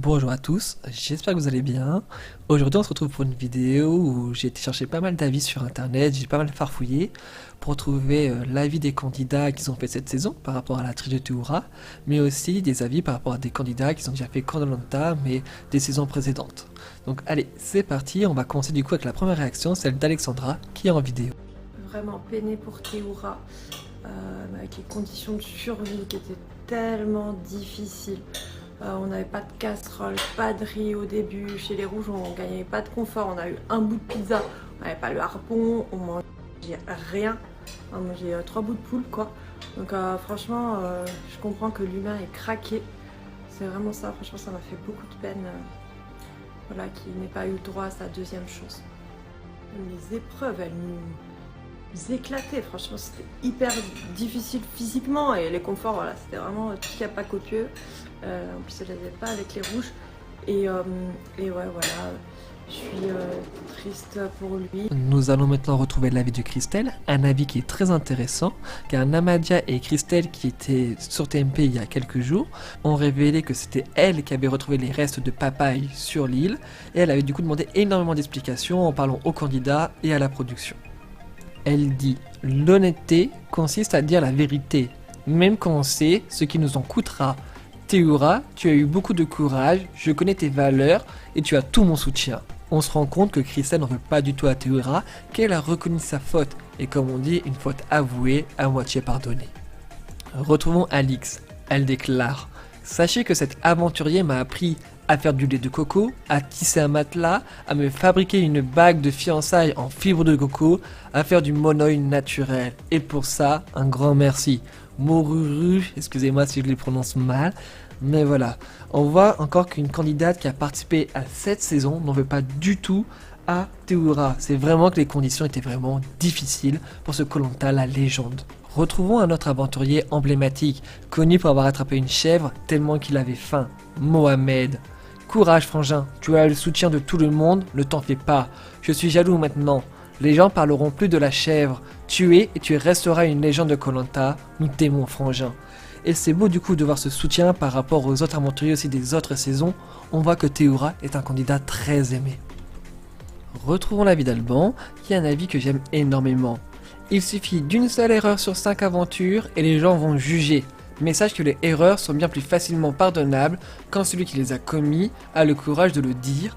Bonjour à tous, j'espère que vous allez bien. Aujourd'hui on se retrouve pour une vidéo où j'ai été chercher pas mal d'avis sur internet, j'ai pas mal farfouillé pour trouver l'avis des candidats qui ont fait cette saison par rapport à la triche de Théoura, mais aussi des avis par rapport à des candidats qui ont déjà fait Koh-Lanta mais des saisons précédentes. Donc allez, c'est parti, on va commencer du coup avec la première réaction, celle d'Alexandra qui est en vidéo. Vraiment peiné pour Théoura, avec les conditions de survie qui étaient tellement difficiles. On n'avait pas de casserole, pas de riz au début. Chez les rouges, on gagnait pas de confort. On a eu un bout de pizza, on n'avait pas le harpon, on mangeait rien. On mangeait 3 bouts de poule, quoi. Donc franchement, je comprends que l'humain est craqué. C'est vraiment ça, franchement, ça m'a fait beaucoup de peine. Voilà, qu'il n'ait pas eu le droit à sa deuxième chance. Les épreuves, elles nous éclataient. Franchement, c'était hyper difficile physiquement. Et les conforts, voilà, c'était vraiment tout qu'il n'y a pas copieux. En plus, je ne les avais pas avec les rouges. Et ouais, voilà, je suis triste pour lui. Nous allons maintenant retrouver l'avis de Christelle, un avis qui est très intéressant, car Namadia et Christelle, qui étaient sur TMP il y a quelques jours, ont révélé que c'était elle qui avait retrouvé les restes de papaye sur l'île, et elle avait du coup demandé énormément d'explications en parlant aux candidats et à la production. Elle dit « L'honnêteté consiste à dire la vérité, même quand on sait ce qui nous en coûtera. Théoura, tu as eu beaucoup de courage, je connais tes valeurs et tu as tout mon soutien. » On se rend compte que Christelle n'en veut pas du tout à Théoura, qu'elle a reconnu sa faute, et comme on dit, une faute avouée, à moitié pardonnée. Retrouvons Alix, elle déclare « Sachez que cet aventurier m'a appris à faire du lait de coco, à tisser un matelas, à me fabriquer une bague de fiançailles en fibre de coco, à faire du monoeil naturel. Et pour ça, un grand merci. Moruru, excusez-moi si je les prononce mal, mais voilà. On voit encore qu'une candidate qui a participé à cette saison n'en veut pas du tout à Théoura. C'est vraiment que les conditions étaient vraiment difficiles pour ce Koh-Lanta, la légende. Retrouvons un autre aventurier emblématique, connu pour avoir attrapé une chèvre tellement qu'il avait faim, Mohamed. Courage frangin, tu as le soutien de tout le monde, ne t'en fais pas. Je suis jaloux maintenant. Les gens parleront plus de la chèvre. Tu es et tu resteras une légende de Koh-Lanta. Nous t'aimons frangin. Et c'est beau du coup de voir ce soutien par rapport aux autres aventuriers aussi des autres saisons. On voit que Théoura est un candidat très aimé. Retrouvons l'avis d'Alban, qui est un avis que j'aime énormément. Il suffit d'une seule erreur sur 5 aventures et les gens vont juger. Mais sache que les erreurs sont bien plus facilement pardonnables quand celui qui les a commis a le courage de le dire.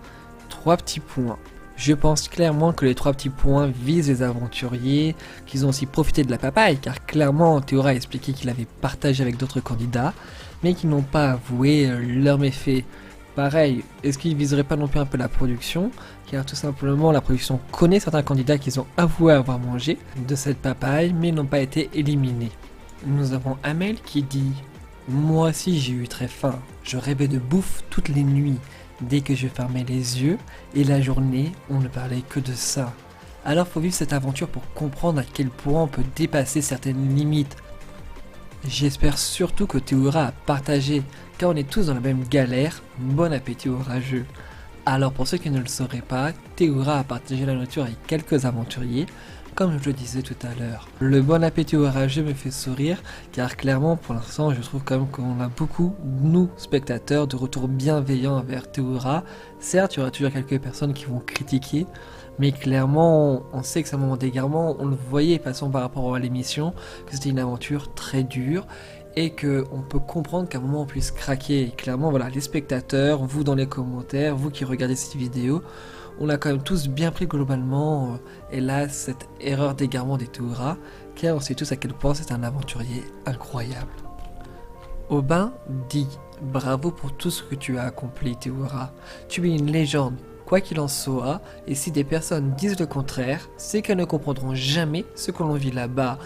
3 petits points. Je pense clairement que les 3 petits points visent les aventuriers, qu'ils ont aussi profité de la papaye, car clairement Théoura a expliqué qu'il avait partagé avec d'autres candidats, mais qu'ils n'ont pas avoué leurs méfaits. Pareil, est-ce qu'ils viseraient pas non plus un peu la production, car tout simplement la production connaît certains candidats qu'ils ont avoué avoir mangé de cette papaye, mais n'ont pas été éliminés. Nous avons Amel qui dit « Moi aussi j'ai eu très faim, je rêvais de bouffe toutes les nuits. Dès que je fermais les yeux, et la journée, on ne parlait que de ça. Alors faut vivre cette aventure pour comprendre à quel point on peut dépasser certaines limites. J'espère surtout que Théoura a partagé, car on est tous dans la même galère. Bon appétit au rageux. » Alors pour ceux qui ne le sauraient pas, Théoura a partagé la nourriture avec quelques aventuriers, comme je le disais tout à l'heure. Le bon appétit au rageux me fait sourire, car clairement pour l'instant je trouve quand même qu'on a beaucoup, nous spectateurs, de retours bienveillants envers Théoura. Certes il y aura toujours quelques personnes qui vont critiquer, mais clairement on sait que c'est un moment d'égarement, on le voyait de toute façon par rapport à l'émission, que c'était une aventure très dure, et qu'on peut comprendre qu'à un moment on puisse craquer. Et clairement voilà, les spectateurs, vous dans les commentaires, vous qui regardez cette vidéo, on a quand même tous bien pris globalement, hélas, cette erreur d'égarement des Théoura, car on sait tous à quel point c'est un aventurier incroyable. Aubin dit « Bravo pour tout ce que tu as accompli Théoura, tu es une légende, quoi qu'il en soit, et si des personnes disent le contraire, c'est qu'elles ne comprendront jamais ce que l'on vit là-bas,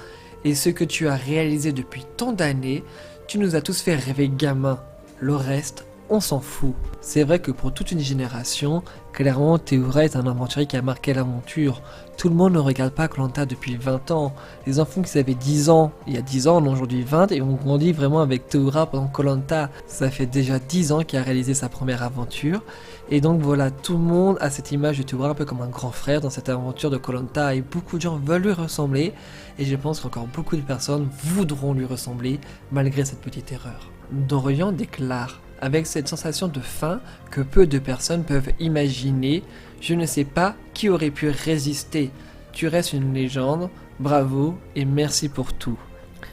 et ce que tu as réalisé depuis tant d'années, tu nous as tous fait rêver gamin, le reste, on s'en fout. » C'est vrai que pour toute une génération, clairement Théoura est un aventurier qui a marqué l'aventure. Tout le monde ne regarde pas Koh-Lanta depuis 20 ans. Les enfants qui avaient 10 ans, il y a 10 ans, en ont aujourd'hui 20 et ont grandi vraiment avec Théoura pendant Koh-Lanta. Ça fait déjà 10 ans qu'il a réalisé sa première aventure. Et donc voilà, tout le monde a cette image de Théoura un peu comme un grand frère dans cette aventure de Koh-Lanta et beaucoup de gens veulent lui ressembler. Et je pense qu'encore beaucoup de personnes voudront lui ressembler malgré cette petite erreur. Dorian déclare avec cette sensation de faim que peu de personnes peuvent imaginer. Je ne sais pas qui aurait pu résister. Tu restes une légende, bravo et merci pour tout.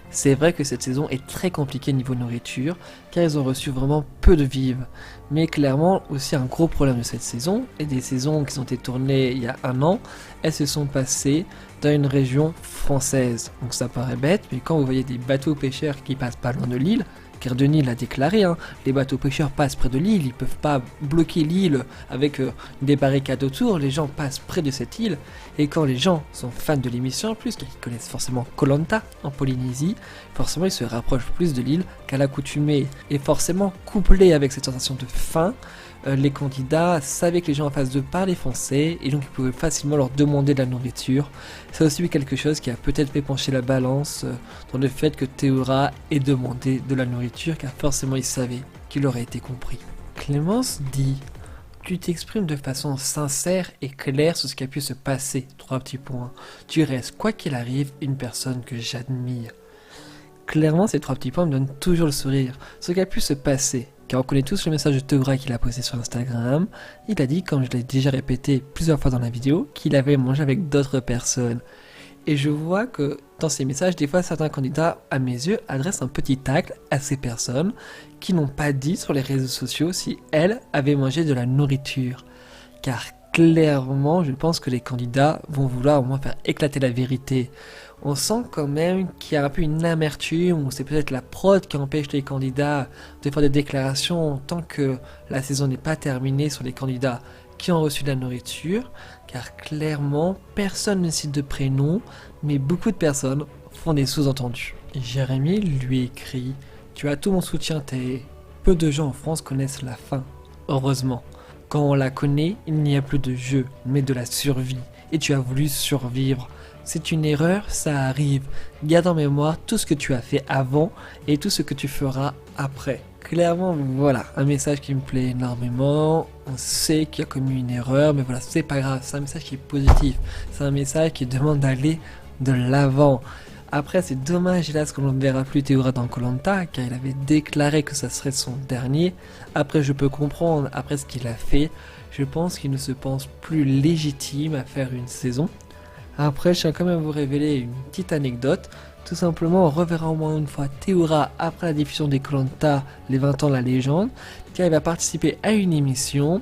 C'est vrai que cette saison est très compliquée niveau nourriture, car ils ont reçu vraiment peu de vivres. Mais clairement, aussi un gros problème de cette saison, et des saisons qui ont été tournées il y a un an, elles se sont passées dans une région française. Donc ça paraît bête, mais quand vous voyez des bateaux pêcheurs qui passent pas loin de l'île, car Denis l'a déclaré, les bateaux pêcheurs passent près de l'île, ils peuvent pas bloquer l'île avec des barricades autour, les gens passent près de cette île, et quand les gens sont fans de l'émission en plus, car ils connaissent forcément Koh Lanta en Polynésie, forcément ils se rapprochent plus de l'île qu'à l'accoutumée, et forcément couplé avec cette sensation de faim, les candidats savaient que les gens en face d'eux parlaient français et donc ils pouvaient facilement leur demander de la nourriture. C'est aussi quelque chose qui a peut-être fait pencher la balance dans le fait que Théoura ait demandé de la nourriture car forcément il savait qu'il aurait été compris. Clémence dit: tu t'exprimes de façon sincère et claire sur ce qui a pu se passer. 3 petits points. Tu restes, quoi qu'il arrive, une personne que j'admire. Clairement, ces 3 petits points me donnent toujours le sourire. Ce qui a pu se passer, car on connaît tous le message de Théoura qu'il a posté sur Instagram. Il a dit, comme je l'ai déjà répété plusieurs fois dans la vidéo, qu'il avait mangé avec d'autres personnes. Et je vois que dans ces messages, des fois certains candidats, à mes yeux, adressent un petit tacle à ces personnes qui n'ont pas dit sur les réseaux sociaux si elles avaient mangé de la nourriture. Car clairement, je pense que les candidats vont vouloir au moins faire éclater la vérité. On sent quand même qu'il y a un peu une amertume, ou c'est peut-être la prod qui empêche les candidats de faire des déclarations tant que la saison n'est pas terminée sur les candidats qui ont reçu de la nourriture, car clairement, personne ne cite de prénom, mais beaucoup de personnes font des sous-entendus. Jérémy lui écrit: tu as tout mon soutien, peu de gens en France connaissent la faim. Heureusement, quand on la connaît, il n'y a plus de jeu, mais de la survie, et tu as voulu survivre. C'est une erreur, ça arrive. Garde en mémoire tout ce que tu as fait avant et tout ce que tu feras après. Clairement, voilà, un message qui me plaît énormément. On sait qu'il y a commis une erreur, mais voilà, c'est pas grave. C'est un message qui est positif. C'est un message qui demande d'aller de l'avant. Après, c'est dommage, hélas, qu'on ne verra plus Théoura dans Koh Lanta, car il avait déclaré que ça serait son dernier. Après, je peux comprendre, après ce qu'il a fait, je pense qu'il ne se pense plus légitime à faire une saison. Après, je tiens quand même à vous révéler une petite anecdote. Tout simplement, on reverra au moins une fois Théoura après la diffusion des Koh Lanta, les 20 ans de la légende, car il va participer à une émission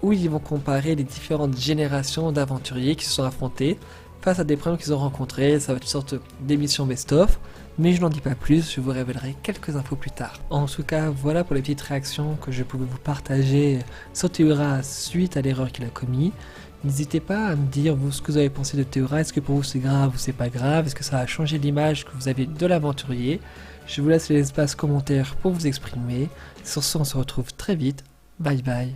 où ils vont comparer les différentes générations d'aventuriers qui se sont affrontés face à des problèmes qu'ils ont rencontrés. Ça va être une sorte d'émission best-of, mais je n'en dis pas plus, je vous révélerai quelques infos plus tard. En tout cas, voilà pour les petites réactions que je pouvais vous partager sur Théoura suite à l'erreur qu'il a commis. N'hésitez pas à me dire vous ce que vous avez pensé de Théoura, est-ce que pour vous c'est grave ou c'est pas grave, est-ce que ça a changé l'image que vous avez de l'aventurier. Je vous laisse l'espace commentaire pour vous exprimer. Sur ce, on se retrouve très vite. Bye bye.